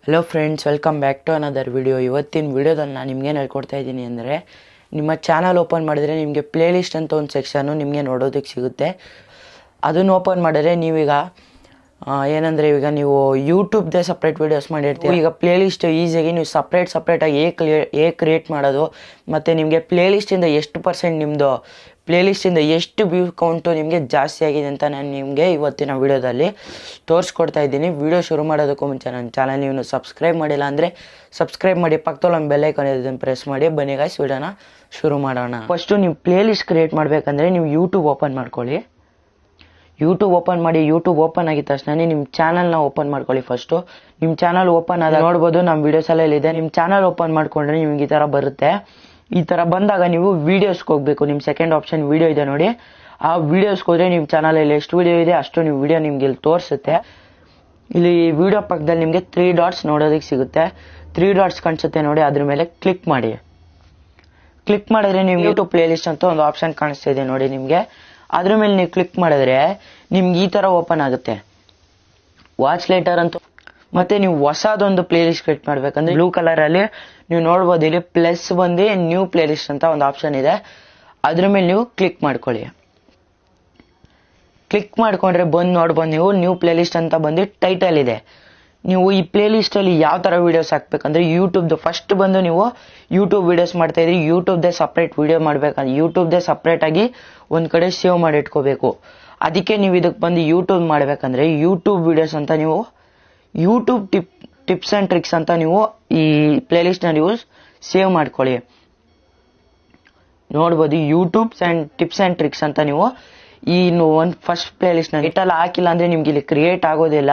Hello friends, welcome back to another video. ಇವತ್ತಿನ ವಿಡಿಯೋದಲ್ಲಿ ನಾನು ನಿಮ್ಗೇನು ಹೇಳ್ಕೊಡ್ತಾ ಇದ್ದೀನಿ ಅಂದರೆ, ನಿಮ್ಮ ಚಾನಲ್ ಓಪನ್ ಮಾಡಿದರೆ ನಿಮಗೆ ಪ್ಲೇ ಲಿಸ್ಟ್ ಅಂತ ಒಂದು ಸೆಕ್ಷನ್ನು ನಿಮಗೆ ನೋಡೋದಕ್ಕೆ ಸಿಗುತ್ತೆ. ಅದನ್ನು ಓಪನ್ ಮಾಡಿದ್ರೆ ನೀವೀಗ ಏನಂದರೆ ಈಗ ನೀವು ಯೂಟ್ಯೂಬ್ದೇ ಸಪ್ರೇಟ್ ವೀಡಿಯೋಸ್ ಮಾಡಿರ್ತೀವಿ. ಈಗ ಪ್ಲೇ ಲಿಸ್ಟ್ ಈಸಿಯಾಗಿ ನೀವು ಸಪ್ರೇಟಾಗಿ ಹೇಗೆ ಕ್ರಿಯೇಟ್ ಮಾಡೋದು, ಮತ್ತು ನಿಮಗೆ ಪ್ಲೇ ಲಿಸ್ಟಿಂದ ಎಷ್ಟು ಪರ್ಸೆಂಟ್ ನಿಮ್ಮದು ಪ್ಲೇ ಲಿಸ್ಟಿಂದ ಎಷ್ಟು ವ್ಯೂ ಕೌಂಟು ನಿಮಗೆ ಜಾಸ್ತಿ ಆಗಿದೆ ಅಂತ ನಾನು ನಿಮಗೆ ಇವತ್ತಿನ ವೀಡಿಯೋದಲ್ಲಿ ತೋರಿಸ್ಕೊಡ್ತಾ ಇದ್ದೀನಿ. ವೀಡಿಯೋ ಶುರು ಮಾಡೋದಕ್ಕೂ ಮುಂಚೆ ನನ್ನ ಚಾನಲ್ ನೀವು ಸಬ್ಸ್ಕ್ರೈಬ್ ಮಾಡಿಲ್ಲ ಅಂದರೆ ಸಬ್ಸ್ಕ್ರೈಬ್ ಮಾಡಿ, ಪಕ್ಕದಲ್ಲಿ ಒಂದು ಬೆಲ್ ಐಕಾನ್ ಇದನ್ನು ಪ್ರೆಸ್ ಮಾಡಿ. ಬನ್ನಿ ಗೈಸ್, ವಿಡಿಯೋನ ಶುರು ಮಾಡೋಣ. ಫಸ್ಟು ನೀವು ಪ್ಲೇ ಲಿಸ್ಟ್ ಕ್ರಿಯೇಟ್ ಮಾಡಬೇಕಂದ್ರೆ ನೀವು ಯೂಟ್ಯೂಬ್ ಓಪನ್ ಮಾಡ್ಕೊಳ್ಳಿ. ಯೂಟ್ಯೂಬ್ ಓಪನ್ ಮಾಡಿ, ಯೂಟ್ಯೂಬ್ ಓಪನ್ ಆಗಿದ ತಕ್ಷಣ ನಿಮ್ಮ ಚಾನಲ್ನ ಓಪನ್ ಮಾಡ್ಕೊಳ್ಳಿ. ಫಸ್ಟು ನಿಮ್ಮ ಚಾನಲ್ ಓಪನ್ ಆದಾಗ ನೋಡ್ಬೋದು, ನಮ್ಮ ವೀಡಿಯೋಸೆಲ್ಲ ಇಲ್ಲಿದೆ. ನಿಮ್ಮ ಚಾನಲ್ ಓಪನ್ ಮಾಡಿಕೊಂಡ್ರೆ ನಿಮ್ಗೆ ಈ ಥರ ಬರುತ್ತೆ. ಈ ಥರ ಬಂದಾಗ ನೀವು ವೀಡಿಯೋಸ್ಗೆ ಹೋಗಬೇಕು. ನಿಮ್ಮ ಸೆಕೆಂಡ್ ಆಪ್ಷನ್ ವೀಡಿಯೋ ಇದೆ ನೋಡಿ, ಆ ವೀಡಿಯೋಸ್ಗೆ ಹೋದರೆ ನಿಮ್ಮ ಚಾನಲಲ್ಲಿ ಎಷ್ಟು ವೀಡಿಯೋ ಇದೆ ಅಷ್ಟು ನೀವು ವೀಡಿಯೋ ನಿಮ್ಗೆ ಇಲ್ಲಿ ತೋರಿಸುತ್ತೆ. ಇಲ್ಲಿ ವೀಡಿಯೋ ಪಕ್ಕದಲ್ಲಿ ನಿಮಗೆ 3 ಡಾಟ್ಸ್ ನೋಡೋದಕ್ಕೆ ಸಿಗುತ್ತೆ. 3 ಡಾಟ್ಸ್ ಕಾಣಿಸುತ್ತೆ ನೋಡಿ, ಅದ್ರ ಮೇಲೆ ಕ್ಲಿಕ್ ಮಾಡಿ. ಕ್ಲಿಕ್ ಮಾಡಿದ್ರೆ ನೀವು ಯೂಟ್ಯೂಬ್ ಪ್ಲೇ ಲಿಸ್ಟ್ ಅಂತ ಒಂದು ಆಪ್ಷನ್ ಕಾಣಿಸ್ತಾ ಇದೆ ನೋಡಿ ನಿಮಗೆ. ಅದ್ರ ಮೇಲೆ ನೀವು ಕ್ಲಿಕ್ ಮಾಡಿದ್ರೆ ನಿಮ್ಗೆ ಈ ಥರ ಓಪನ್ ಆಗುತ್ತೆ, ವಾಚ್ ಲೇಟರ್ ಅಂತ. ಮತ್ತೆ ನೀವು ಹೊಸದೊಂದು ಪ್ಲೇ ಲಿಸ್ಟ್ ಕ್ರಿಯೇಟ್ ಮಾಡ್ಬೇಕಂದ್ರೆ ಬ್ಲೂ ಕಲರಲ್ಲಿ ನೀವು ನೋಡ್ಬೋದು, ಇಲ್ಲಿ ಪ್ಲಸ್ ಬಂದು ನ್ಯೂ ಪ್ಲೇ ಲಿಸ್ಟ್ ಅಂತ ಒಂದು ಆಪ್ಷನ್ ಇದೆ. ಅದ್ರ ಮೇಲೆ ನೀವು ಕ್ಲಿಕ್ ಮಾಡ್ಕೊಳ್ಳಿ. ಕ್ಲಿಕ್ ಮಾಡ್ಕೊಂಡ್ರೆ ನೋಡ್ಬೋದು ನೀವು ನ್ಯೂ ಪ್ಲೇ ಲಿಸ್ಟ್ ಅಂತ ಬಂದು ಟೈಟಲ್ ಇದೆ. ನೀವು ಈ ಪ್ಲೇ ಲಿಸ್ಟಲ್ಲಿ ಯಾವ ಥರ ವೀಡಿಯೋಸ್ ಹಾಕ್ಬೇಕಂದ್ರೆ ಯೂಟ್ಯೂಬ್ದು ಫಸ್ಟ್ ಬಂದು ನೀವು ಯೂಟ್ಯೂಬ್ ವೀಡಿಯೋಸ್ ಮಾಡ್ತಾ ಇದ್ರಿ, ಯೂಟ್ಯೂಬ್ದೇ ಸಪ್ರೇಟ್ ವೀಡಿಯೋ ಮಾಡ್ಬೇಕಂದ್ರೆ ಯೂಟ್ಯೂಬ್ದೇ ಸಪ್ರೇಟಾಗಿ ಒಂದು ಕಡೆ ಸೇವ್ ಮಾಡಿ ಇಟ್ಕೋಬೇಕು. ಅದಕ್ಕೆ ನೀವು ಇದಕ್ಕೆ ಬಂದು ಯೂಟ್ಯೂಬ್ ಮಾಡ್ಬೇಕಂದ್ರೆ ಯೂಟ್ಯೂಬ್ ವೀಡಿಯೋಸ್ ಅಂತ ನೀವು ಯೂಟ್ಯೂಬ್ ಟಿಪ್ಸ್ ಆ್ಯಂಡ್ ಟ್ರಿಕ್ಸ್ ಅಂತ ನೀವು ಈ ಪ್ಲೇ ಲಿಸ್ಟ್ನ ನೀವು ಸೇವ್ ಮಾಡ್ಕೊಳ್ಳಿ. ನೋಡ್ಬೋದು, ಯೂಟ್ಯೂಬ್ ಟಿಪ್ಸ್ ಆ್ಯಂಡ್ ಟ್ರಿಕ್ಸ್ ಅಂತ ನೀವು ಈ ಒಂದು ಫಸ್ಟ್ ಪ್ಲೇ ಲಿಸ್ಟ್ನ ಟೈಟಲ್ ಹಾಕಿಲ್ಲ ಅಂದರೆ ನಿಮ್ಗೆ ಇಲ್ಲಿ ಕ್ರಿಯೇಟ್ ಆಗೋದಿಲ್ಲ.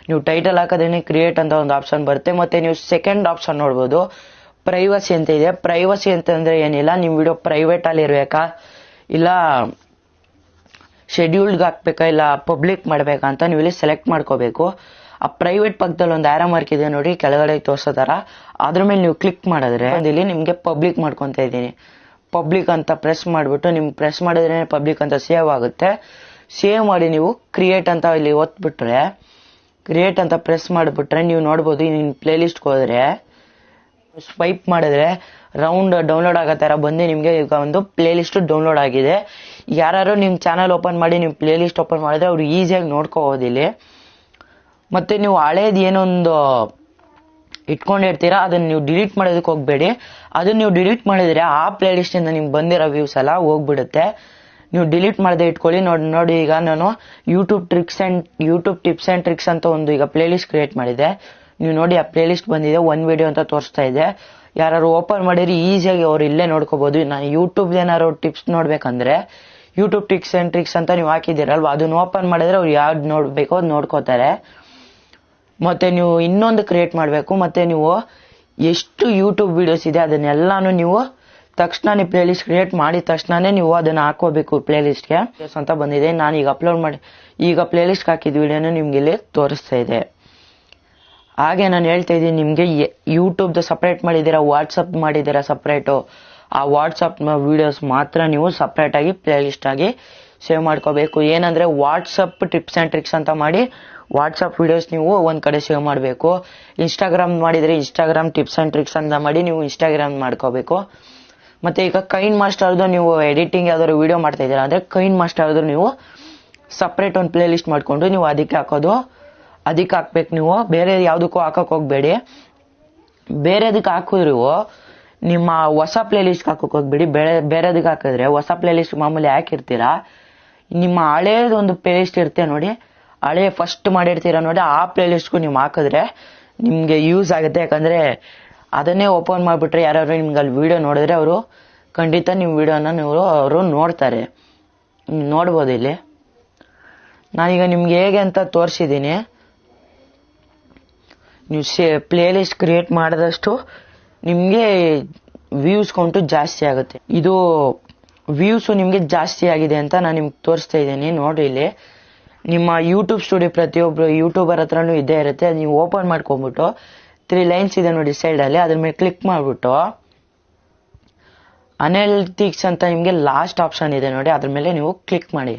ನೀವು ಟೈಟಲ್ ಹಾಕೋದ್ರೇ ಕ್ರಿಯೇಟ್ ಅಂತ ಒಂದು ಆಪ್ಷನ್ ಬರುತ್ತೆ. ಮತ್ತು ನೀವು ಸೆಕೆಂಡ್ ಆಪ್ಷನ್ ನೋಡ್ಬೋದು, ಪ್ರೈವಸಿ ಅಂತ ಇದೆ. ಪ್ರೈವಸಿ ಅಂತಂದರೆ ಏನಿಲ್ಲ, ನಿಮ್ಮ ವಿಡಿಯೋ ಪ್ರೈವೇಟಲ್ಲಿ ಇರಬೇಕಾ, ಇಲ್ಲ ಶೆಡ್ಯೂಲ್ಡ್ಗೆ ಹಾಕ್ಬೇಕಾ, ಇಲ್ಲ ಪಬ್ಲಿಕ್ ಮಾಡಬೇಕಾ ಅಂತ ನೀವು ಇಲ್ಲಿ ಸೆಲೆಕ್ಟ್ ಮಾಡ್ಕೋಬೇಕು. ಆ ಪ್ರೈವೇಟ್ ಪಕ್ಕದಲ್ಲಿ ಒಂದು ಆರೋ ಮಾರ್ಕ್ ಇದೆ ನೋಡಿ, ಕೆಳಗಡೆ ತೋರಿಸೋ ಥರ, ಅದ್ರ ಮೇಲೆ ನೀವು ಕ್ಲಿಕ್ ಮಾಡಿದ್ರೆ ಇಲ್ಲಿ ನಿಮಗೆ ಪಬ್ಲಿಕ್ ಮಾಡ್ಕೊತಾ ಇದ್ದೀನಿ. ಪಬ್ಲಿಕ್ ಅಂತ ಪ್ರೆಸ್ ಮಾಡಿಬಿಟ್ಟು ನಿಮ್ಗೆ ಪ್ರೆಸ್ ಮಾಡಿದ್ರೆ ಪಬ್ಲಿಕ್ ಅಂತ ಸೇವ್ ಆಗುತ್ತೆ. ಸೇವ್ ಮಾಡಿ ನೀವು ಕ್ರಿಯೇಟ್ ಅಂತ ಇಲ್ಲಿ ಒತ್ಬಿಟ್ರೆ, ಕ್ರಿಯೇಟ್ ಅಂತ ಪ್ರೆಸ್ ಮಾಡಿಬಿಟ್ರೆ ನೀವು ನೋಡ್ಬೋದು, ನಿಮ್ಮ ಪ್ಲೇ ಲಿಸ್ಟ್ಗೆ ಹೋದರೆ ಸ್ವೈಪ್ ಮಾಡಿದ್ರೆ ರೌಂಡ್ ಡೌನ್ಲೋಡ್ ಆಗೋ ಥರ ಬಂದು ನಿಮಗೆ ಈಗ ಒಂದು ಪ್ಲೇ ಲಿಸ್ಟು ಡೌನ್ಲೋಡ್ ಆಗಿದೆ. ಯಾರು ನಿಮ್ಮ ಚಾನಲ್ ಓಪನ್ ಮಾಡಿ ನಿಮ್ಮ ಪ್ಲೇ ಲಿಸ್ಟ್ ಓಪನ್ ಮಾಡಿದ್ರೆ ಅವ್ರು ಈಸಿಯಾಗಿ ನೋಡ್ಕೋಬೋದು ಇಲ್ಲಿ. ಮತ್ತು ನೀವು ಹಳೇದು ಏನೊಂದು ಇಟ್ಕೊಂಡಿರ್ತೀರ ಅದನ್ನು ನೀವು ಡಿಲೀಟ್ ಮಾಡೋದಕ್ಕೆ ಹೋಗಬೇಡಿ. ಅದನ್ನು ನೀವು ಡಿಲೀಟ್ ಮಾಡಿದರೆ ಆ ಪ್ಲೇ ಲಿಸ್ಟಿಂದ ನಿಮ್ಗೆ ಬಂದಿರೋ ವ್ಯೂಸ್ ಎಲ್ಲ ಹೋಗ್ಬಿಡುತ್ತೆ. ನೀವು ಡಿಲೀಟ್ ಮಾಡದೆ ಇಟ್ಕೊಳ್ಳಿ. ನೋಡಿ ಈಗ ನಾನು ಯೂಟ್ಯೂಬ್ ಟಿಪ್ಸ್ ಆ್ಯಂಡ್ ಟ್ರಿಕ್ಸ್ ಅಂತ ಒಂದು ಈಗ ಪ್ಲೇ ಲಿಸ್ಟ್ ಕ್ರಿಯೇಟ್ ಮಾಡಿದೆ. ನೀವು ನೋಡಿ ಆ ಪ್ಲೇ ಲಿಸ್ಟ್ ಬಂದಿದೆ, ಒಂದು ವಿಡಿಯೋ ಅಂತ ತೋರಿಸ್ತಾ ಇದೆ. ಯಾರು ಓಪನ್ ಮಾಡಿರಿ ಈಸಿಯಾಗಿ ಅವ್ರು ಇಲ್ಲೇ ನೋಡ್ಕೋಬೋದು. ನಾನು ಯೂಟ್ಯೂಬ್ದು ಏನಾದ್ರು ಟಿಪ್ಸ್ ನೋಡ್ಬೇಕಂದ್ರೆ ಯೂಟ್ಯೂಬ್ ಟಿಪ್ಸ್ ಆ್ಯಂಡ್ ಟ್ರಿಕ್ಸ್ ಅಂತ ನೀವು ಹಾಕಿದ್ದೀರಲ್ವ, ಅದನ್ನು ಓಪನ್ ಮಾಡಿದ್ರೆ ಅವ್ರು ಯಾವ್ದು ನೋಡಬೇಕೋ ಅದು ನೋಡ್ಕೋತಾರೆ. ಮತ್ತು ನೀವು ಇನ್ನೊಂದು ಕ್ರಿಯೇಟ್ ಮಾಡಬೇಕು. ಮತ್ತು ನೀವು ಎಷ್ಟು ಯೂಟ್ಯೂಬ್ ವೀಡಿಯೋಸ್ ಇದೆ ಅದನ್ನೆಲ್ಲಾನು ನೀವು ತಕ್ಷಣ ನೀವು ಪ್ಲೇ ಲಿಸ್ಟ್ ಕ್ರಿಯೇಟ್ ಮಾಡಿದ ತಕ್ಷಣವೇ ನೀವು ಅದನ್ನು ಹಾಕೋಬೇಕು ಪ್ಲೇ ಲಿಸ್ಟ್ಗೆ ಅಂತ ಬಂದಿದೆ. ನಾನು ಈಗ ಅಪ್ಲೋಡ್ ಮಾಡಿ ಈಗ ಪ್ಲೇ ಲಿಸ್ಟ್ಗೆ ಹಾಕಿದ ವಿಡಿಯೋನ ನಿಮ್ಗೆ ಇಲ್ಲಿ ತೋರಿಸ್ತಾ ಇದೆ. ಹಾಗೆ ನಾನು ಹೇಳ್ತಾ ಇದ್ದೀನಿ, ನಿಮಗೆ ಯೂಟ್ಯೂಬ್ದು ಸಪ್ರೇಟ್ ಮಾಡಿದ್ದೀರಾ, ವಾಟ್ಸಪ್ ಮಾಡಿದ್ದೀರಾ ಸಪ್ರೇಟು, ಆ ವಾಟ್ಸಪ್ನ ವೀಡಿಯೋಸ್ ಮಾತ್ರ ನೀವು ಸಪ್ರೇಟಾಗಿ ಪ್ಲೇ ಲಿಸ್ಟಾಗಿ ಸೇವ್ ಮಾಡ್ಕೋಬೇಕು. ಏನಂದರೆ ವಾಟ್ಸಪ್ ಟಿಪ್ಸ್ ಆ್ಯಂಡ್ ಟ್ರಿಕ್ಸ್ ಅಂತ ಮಾಡಿ ವಾಟ್ಸಪ್ ವೀಡಿಯೋಸ್ ನೀವು ಒಂದು ಕಡೆ ಸೇವ್ ಮಾಡಬೇಕು. ಇನ್ಸ್ಟಾಗ್ರಾಮ್ ಮಾಡಿದರೆ ಇನ್ಸ್ಟಾಗ್ರಾಮ್ ಟಿಪ್ಸ್ ಆ್ಯಂಡ್ ಟ್ರಿಕ್ಸ್ ಅಂತ ಮಾಡಿ ನೀವು ಇನ್ಸ್ಟಾಗ್ರಾಮ್ ಮಾಡ್ಕೋಬೇಕು. ಮತ್ತು ಈಗ ಕೈನ್ ಮಾಸ್ಟರ್ದು ನೀವು ಎಡಿಟಿಂಗ್ ಯಾವ್ದಾದ್ರು ವೀಡಿಯೋ ಮಾಡ್ತಾ ಇದ್ದೀರಾ ಅಂದರೆ ಕೈನ್ ಮಾಸ್ಟರ್ದು ನೀವು ಸಪ್ರೇಟ್ ಒಂದು ಪ್ಲೇ ಲಿಸ್ಟ್ ಮಾಡಿಕೊಂಡು ನೀವು ಅದಕ್ಕೆ ಹಾಕ್ಬೇಕು. ನೀವು ಬೇರೆ ಯಾವುದಕ್ಕೂ ಹಾಕೋಕೆ ಹೋಗಬೇಡಿ. ಬೇರೆದಕ್ಕೆ ಹಾಕಿದ್ರು ನಿಮ್ಮ ಹೊಸ ಪ್ಲೇ ಲಿಸ್ಟ್ಗೆ ಹಾಕೋಕೆ ಹೋಗ್ಬೇಡಿ. ಬೇರೆದಕ್ಕೆ ಹಾಕಿದ್ರೆ ಹೊಸ ಪ್ಲೇ ಲಿಸ್ಟ್ ಮಾಮೂಲಿ ಹಾಕಿರ್ತೀರಾ, ನಿಮ್ಮ ಹಳೇದೊಂದು ಪ್ಲೇ ಲಿಸ್ಟ್ ಇರುತ್ತೆ ನೋಡಿ, ಹಳೆ ಫಸ್ಟ್ ಮಾಡಿರ್ತೀರ ನೋಡಿ, ಆ ಪ್ಲೇ ಲಿಸ್ಟ್ಗೂ ನೀವು ಹಾಕಿದ್ರೆ ನಿಮಗೆ ಯೂಸ್ ಆಗುತ್ತೆ. ಯಾಕಂದರೆ ಅದನ್ನೇ ಓಪನ್ ಮಾಡಿಬಿಟ್ರೆ ಯಾರು ನಿಮ್ಗೆ ಅಲ್ಲಿ ವೀಡಿಯೋ ನೋಡಿದ್ರೆ ಅವರು ಖಂಡಿತ ನಿಮ್ಮ ವೀಡಿಯೋನ ಅವರು ನೋಡ್ತಾರೆ. ನೋಡ್ಬೋದು ಇಲ್ಲಿ ನಾನೀಗ ನಿಮ್ಗೆ ಹೇಗೆ ಅಂತ ತೋರಿಸಿದ್ದೀನಿ. ನೀವು ಪ್ಲೇ ಲಿಸ್ಟ್ ಕ್ರಿಯೇಟ್ ಮಾಡಿದಷ್ಟು ನಿಮಗೆ ವ್ಯೂಸ್ ಕೌಂಟು ಜಾಸ್ತಿ ಆಗುತ್ತೆ. ಇದು ವ್ಯೂಸು ನಿಮಗೆ ಜಾಸ್ತಿ ಆಗಿದೆ ಅಂತ ನಾನು ನಿಮ್ಗೆ ತೋರಿಸ್ತಾ ಇದ್ದೀನಿ. ನೋಡಿ ಇಲ್ಲಿ ನಿಮ್ಮ ಯೂಟ್ಯೂಬ್ ಸ್ಟುಡಿಯೋ ಪ್ರತಿಯೊಬ್ಬರು ಯೂಟ್ಯೂಬರ್ ಹತ್ರನೂ ಇದ್ದೇ ಇರುತ್ತೆ. ನೀವು ಓಪನ್ ಮಾಡ್ಕೊಂಬಿಟ್ಟು 3 ಲೈನ್ಸ್ ಇದೆ ನೋಡಿ ಸೈಡಲ್ಲಿ, ಅದ್ರ ಮೇಲೆ ಕ್ಲಿಕ್ ಮಾಡಿಬಿಟ್ಟು ಅನಾಲಿಟಿಕ್ಸ್ ಅಂತ ನಿಮಗೆ ಲಾಸ್ಟ್ ಆಪ್ಷನ್ ಇದೆ ನೋಡಿ, ಅದ್ರ ಮೇಲೆ ನೀವು ಕ್ಲಿಕ್ ಮಾಡಿ.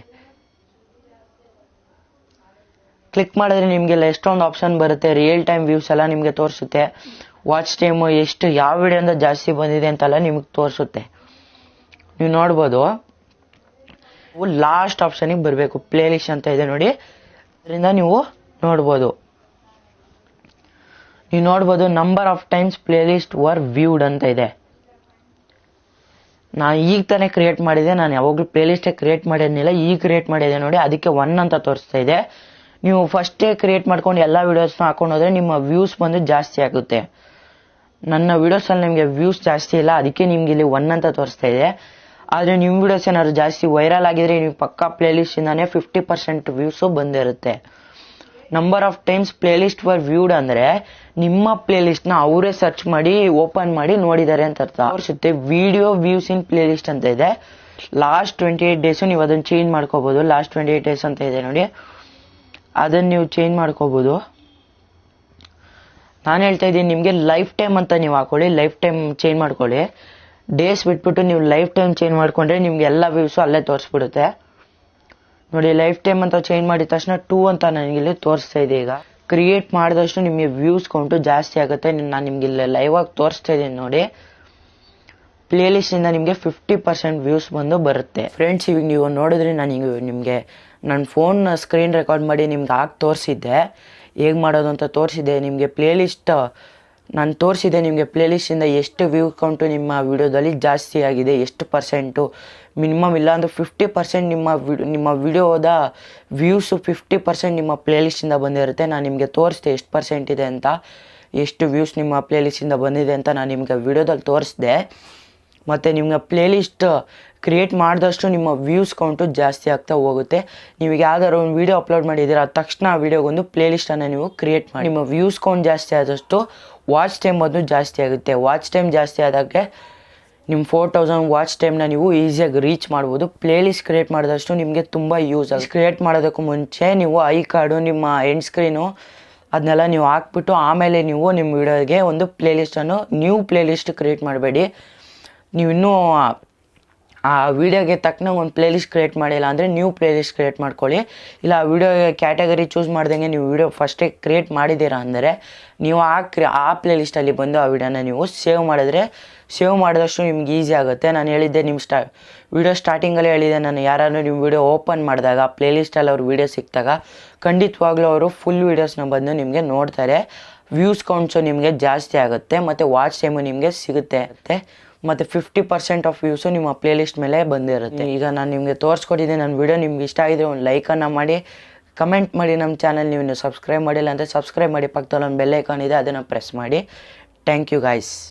ಕ್ಲಿಕ್ ಮಾಡಿದ್ರೆ ನಿಮಗೆಲ್ಲ ಎಷ್ಟೊಂದು ಆಪ್ಷನ್ ಬರುತ್ತೆ. ರಿಯಲ್ ಟೈಮ್ ವ್ಯೂಸ್ ಎಲ್ಲ ನಿಮಗೆ ತೋರಿಸುತ್ತೆ. ವಾಚ್ ಟೈಮು ಎಷ್ಟು ಯಾವ ವಿಡಿಯೋಯಿಂದ ಜಾಸ್ತಿ ಬಂದಿದೆ ಅಂತೆಲ್ಲ ನಿಮಗೆ ತೋರಿಸುತ್ತೆ. ನೀವು ನೋಡ್ಬೋದು. ಲಾಸ್ಟ್ ಆಪ್ಷನಿಗೆ ಬರಬೇಕು, ಪ್ಲೇ ಲಿಸ್ಟ್ ಅಂತ ಇದೆ ನೋಡಿ. ಅದರಿಂದ ನೀವು ನೋಡ್ಬೋದು number of times play list var viewed ಅಂತ ಇದೆ. ನಾನು ಈಗ ತಾನೇ ಕ್ರಿಯೇಟ್ ಮಾಡಿದೆ, ನಾನು ಯಾವಾಗಲೂ ಪ್ಲೇ ಲಿಸ್ಟೇ ಕ್ರಿಯೇಟ್ ಮಾಡಿರಲಿಲ್ಲ, ಈಗ ಕ್ರಿಯೇಟ್ ಮಾಡಿದೆ ನೋಡಿ. ಅದಕ್ಕೆ 1 ಅಂತ ತೋರಿಸ್ತಾ ಇದೆ. ನೀವು ಫಸ್ಟೇ ಕ್ರಿಯೇಟ್ ಮಾಡ್ಕೊಂಡು ಎಲ್ಲ ವೀಡಿಯೋಸ್ನ ಹಾಕೊಂಡು ಹೋದ್ರೆ ನಿಮ್ಮ ವ್ಯೂಸ್ ಬಂದು ಜಾಸ್ತಿ ಆಗುತ್ತೆ. ನನ್ನ ವೀಡಿಯೋಸಲ್ಲಿ ನಿಮಗೆ ವ್ಯೂಸ್ ಜಾಸ್ತಿ ಇಲ್ಲ, ಅದಕ್ಕೆ ನಿಮ್ಗೆ ಇಲ್ಲಿ 1 ಅಂತ ತೋರಿಸ್ತಾ ಇದೆ. ಆದರೆ ನಿಮ್ಮ ವೀಡಿಯೋಸ್ ಏನಾದ್ರು ಜಾಸ್ತಿ ವೈರಲ್ ಆಗಿದ್ರೆ ನೀವು ಪಕ್ಕಾ ಪ್ಲೇ ಲಿಸ್ಟಿಂದಾನೇ 50% ವ್ಯೂಸು ಬಂದಿರುತ್ತೆ. Number of times play list var viewed ಅಂದರೆ ನಿಮ್ಮ ಪ್ಲೇ ಲಿಸ್ಟ್ನ ಅವರೇ ಸರ್ಚ್ ಮಾಡಿ ಓಪನ್ ಮಾಡಿ ನೋಡಿದ್ದಾರೆ ಅಂತ ಅರ್ಥ. ತೋರಿಸುತ್ತೆ ವಿಡಿಯೋ ವ್ಯೂಸ್ ಇನ್ ಪ್ಲೇ ಲಿಸ್ಟ್ ಅಂತ ಇದೆ. ಲಾಸ್ಟ್ 28 ಡೇಸು ನೀವು ಅದನ್ನು ಚೇಂಜ್ ಮಾಡ್ಕೋಬಹುದು. ಲಾಸ್ಟ್ 28 ಡೇಸ್ ಅಂತ ಇದೆ ನೋಡಿ, ಅದನ್ನು ನೀವು ಚೇಂಜ್ ಮಾಡ್ಕೋಬಹುದು. ನಾನು ಹೇಳ್ತಾ ಇದ್ದೀನಿ ನಿಮಗೆ ಲೈಫ್ ಟೈಮ್ ಅಂತ ನೀವು ಹಾಕೊಳ್ಳಿ, ಲೈಫ್ ಟೈಮ್ ಚೇಂಜ್ ಮಾಡ್ಕೊಳ್ಳಿ. ಡೇಸ್ ಬಿಟ್ಬಿಟ್ಟು ನೀವು ಲೈಫ್ ಟೈಮ್ ಚೇಂಜ್ ಮಾಡ್ಕೊಂಡ್ರೆ ನಿಮ್ಗೆ ಎಲ್ಲ ವ್ಯೂಸು ಅಲ್ಲೇ ತೋರಿಸ್ಬಿಡುತ್ತೆ ನೋಡಿ. ಲೈಫ್ ಟೈಮ್ ಅಂತ ಚೇಂಜ್ ಮಾಡಿದ ತಕ್ಷಣ 2 ಅಂತ ನನಗೆ ಇಲ್ಲಿ ತೋರಿಸ್ತಾ ಇದೆ. ಈಗ ಕ್ರಿಯೇಟ್ ಮಾಡಿದಷ್ಟು ನಿಮಗೆ ವ್ಯೂಸ್ ಕೌಂಟು ಜಾಸ್ತಿ ಆಗುತ್ತೆ. ನಾನು ನಿಮ್ಗೆ ಇಲ್ಲಿ ಲೈವ್ ಆಗಿ ತೋರಿಸ್ತಾ ಇದ್ದೀನಿ ನೋಡಿ. ಪ್ಲೇ ಲಿಸ್ಟಿಂದ ನಿಮಗೆ 50% ವ್ಯೂಸ್ ಬಂದು ಬರುತ್ತೆ. ಫ್ರೆಂಡ್ಸ್, ಇವಾಗ ನೀವು ನೋಡಿದ್ರೆ ನಾನು ನಿಮಗೆ ನನ್ನ ಫೋನ್ ಸ್ಕ್ರೀನ್ ರೆಕಾರ್ಡ್ ಮಾಡಿ ನಿಮ್ಗೆ ಹಾಕಿ ತೋರಿಸಿದ್ದೆ, ಹೇಗೆ ಮಾಡೋದು ಅಂತ ತೋರಿಸಿದ್ದೆ. ನಿಮಗೆ ಪ್ಲೇ ಲಿಸ್ಟ್ ನಾನು ತೋರಿಸಿದೆ, ನಿಮಗೆ ಪ್ಲೇ ಲಿಸ್ಟಿಂದ ಎಷ್ಟು ವ್ಯೂ ಕೌಂಟು ನಿಮ್ಮ ವಿಡಿಯೋದಲ್ಲಿ ಜಾಸ್ತಿ ಆಗಿದೆ, ಎಷ್ಟು ಪರ್ಸೆಂಟು. ಮಿನಿಮಮ್ ಇಲ್ಲ ಅಂದರೆ 50% ನಿಮ್ಮ ವಿಡಿಯೋದ ವ್ಯೂಸು 50% ನಿಮ್ಮ ಪ್ಲೇ ಲಿಸ್ಟಿಂದ ಬಂದಿರುತ್ತೆ. ನಾನು ನಿಮಗೆ ತೋರಿಸ್ದೆ ಎಷ್ಟು ಪರ್ಸೆಂಟ್ ಇದೆ ಅಂತ, ಎಷ್ಟು ವ್ಯೂಸ್ ನಿಮ್ಮ ಪ್ಲೇ ಲಿಸ್ಟಿಂದ ಬಂದಿದೆ ಅಂತ ನಾನು ನಿಮಗೆ ವಿಡಿಯೋದಲ್ಲಿ ತೋರಿಸ್ದೆ. ಮತ್ತು ನಿಮ್ಗೆ ಪ್ಲೇ ಲಿಸ್ಟ್ ಕ್ರಿಯೇಟ್ ಮಾಡಿದಷ್ಟು ನಿಮ್ಮ ವ್ಯೂಸ್ ಕೌಂಟು ಜಾಸ್ತಿ ಆಗ್ತಾ ಹೋಗುತ್ತೆ. ನೀವು ಯಾವ್ದಾದ್ರು ಒಂದು ವೀಡಿಯೋ ಅಪ್ಲೋಡ್ ಮಾಡಿದ್ದೀರ, ತಕ್ಷಣ ಆ ವಿಡಿಯೋಗೊಂದು ಪ್ಲೇ ಲಿಸ್ಟನ್ನು ನೀವು ಕ್ರಿಯೇಟ್ ಮಾಡಿ. ನಿಮ್ಮ ವ್ಯೂಸ್ ಕೌಂಟ್ ಜಾಸ್ತಿ ಆದಷ್ಟು ವಾಚ್ ಟೈಮ್ ಅದು ಜಾಸ್ತಿ ಆಗುತ್ತೆ. ವಾಚ್ ಟೈಮ್ ಜಾಸ್ತಿ ಆದಾಗೆ ನಿಮ್ಮ 4000 ವಾಚ್ ಟೈಮ್ನ ನೀವು ಈಸಿಯಾಗಿ ರೀಚ್ ಮಾಡ್ಬೋದು. ಪ್ಲೇ ಲಿಸ್ಟ್ ಕ್ರಿಯೇಟ್ ಮಾಡಿದಷ್ಟು ನಿಮಗೆ ತುಂಬ ಯೂಸ್ ಆಗುತ್ತೆ. ಕ್ರಿಯೇಟ್ ಮಾಡೋದಕ್ಕೂ ಮುಂಚೆ ನೀವು ಐ ಕಾರ್ಡು, ನಿಮ್ಮ ಎಂಡ್ ಸ್ಕ್ರೀನು ಅದನ್ನೆಲ್ಲ ನೀವು ಹಾಕ್ಬಿಟ್ಟು ಆಮೇಲೆ ನೀವು ನಿಮ್ಮ ವಿಡಿಯೋಗೆ ಒಂದು ಪ್ಲೇ ಲಿಸ್ಟನ್ನು ನ್ಯೂ ಪ್ಲೇ ಲಿಸ್ಟ್ ಕ್ರಿಯೇಟ್ ಮಾಡಬೇಡಿ. ನೀವು ಇನ್ನೂ ಆ ವಿಡಿಯೋಗೆ ತಕ್ಕನಾಗ ಒಂದು ಪ್ಲೇ ಲಿಸ್ಟ್ ಕ್ರಿಯೇಟ್ ಮಾಡಿಲ್ಲ ಅಂದರೆ ನ್ಯೂ ಪ್ಲೇ ಲಿಸ್ಟ್ ಕ್ರಿಯೇಟ್ ಮಾಡ್ಕೊಳ್ಳಿ. ಇಲ್ಲ ಆ ವಿಡಿಯೋಗೆ ಕ್ಯಾಟಗರಿ ಚೂಸ್ ಮಾಡ್ದಂಗೆ ನೀವು ವಿಡಿಯೋ ಫಸ್ಟೇ ಕ್ರಿಯೇಟ್ ಮಾಡಿದ್ದೀರಾ ಅಂದರೆ ನೀವು ಆ ಪ್ಲೇ ಲಿಸ್ಟಲ್ಲಿ ಬಂದು ಆ ವಿಡಿಯೋನ ನೀವು ಸೇವ್ ಮಾಡಿದಷ್ಟು ನಿಮ್ಗೆ ಈಸಿ ಆಗುತ್ತೆ. ನಾನು ಹೇಳಿದ್ದೆ ನಿಮ್ಮ ವಿಡಿಯೋ ಸ್ಟಾರ್ಟಿಂಗಲ್ಲೇ ಹೇಳಿದ್ದೆ, ನಾನು ಯಾರಾದ್ರೂ ನಿಮ್ಮ ವಿಡಿಯೋ ಓಪನ್ ಮಾಡಿದಾಗ ಪ್ಲೇ ಲಿಸ್ಟಲ್ಲಿ ಅವ್ರ ವಿಡಿಯೋ ಸಿಕ್ಕಿದಾಗ ಖಂಡಿತವಾಗ್ಲೂ ಅವರು ಫುಲ್ ವೀಡಿಯೋಸ್ನ ಬಂದು ನಿಮಗೆ ನೋಡ್ತಾರೆ. ವ್ಯೂಸ್ ಕೌಂಟ್ಸು ನಿಮಗೆ ಜಾಸ್ತಿ ಆಗುತ್ತೆ ಮತ್ತು ವಾಚ್ ಟೈಮು ನಿಮಗೆ ಸಿಗುತ್ತೆ. ಮತ್ತು 50% ಆಫ್ ವ್ಯೂಸು ನಿಮ್ಮ ಪ್ಲೇ ಲಿಸ್ಟ್ ಮೇಲೆ ಬಂದಿರುತ್ತೆ. ಈಗ ನಾನು ನಿಮಗೆ ತೋರಿಸ್ಕೊಟ್ಟಿದ್ದೆ. ನನ್ನ ವಿಡಿಯೋ ನಿಮ್ಗೆ ಇಷ್ಟ ಆಗಿದ್ರೆ ಒಂದು ಲೈಕನ್ನು ಮಾಡಿ, ಕಮೆಂಟ್ ಮಾಡಿ. ನಮ್ಮ ಚಾನಲ್ ನೀವು ಸಬ್ಸ್ಕ್ರೈಬ್ ಮಾಡಿಲ್ಲ ಅಂದರೆ ಸಬ್ಸ್ಕ್ರೈಬ್ ಮಾಡಿ. ಪಕ್ಕದಲ್ಲಿ ಒಂದು ಬೆಲ್ ಐಕಾನ್ ಇದೆ, ಅದನ್ನು ಪ್ರೆಸ್ ಮಾಡಿ. Thank you guys.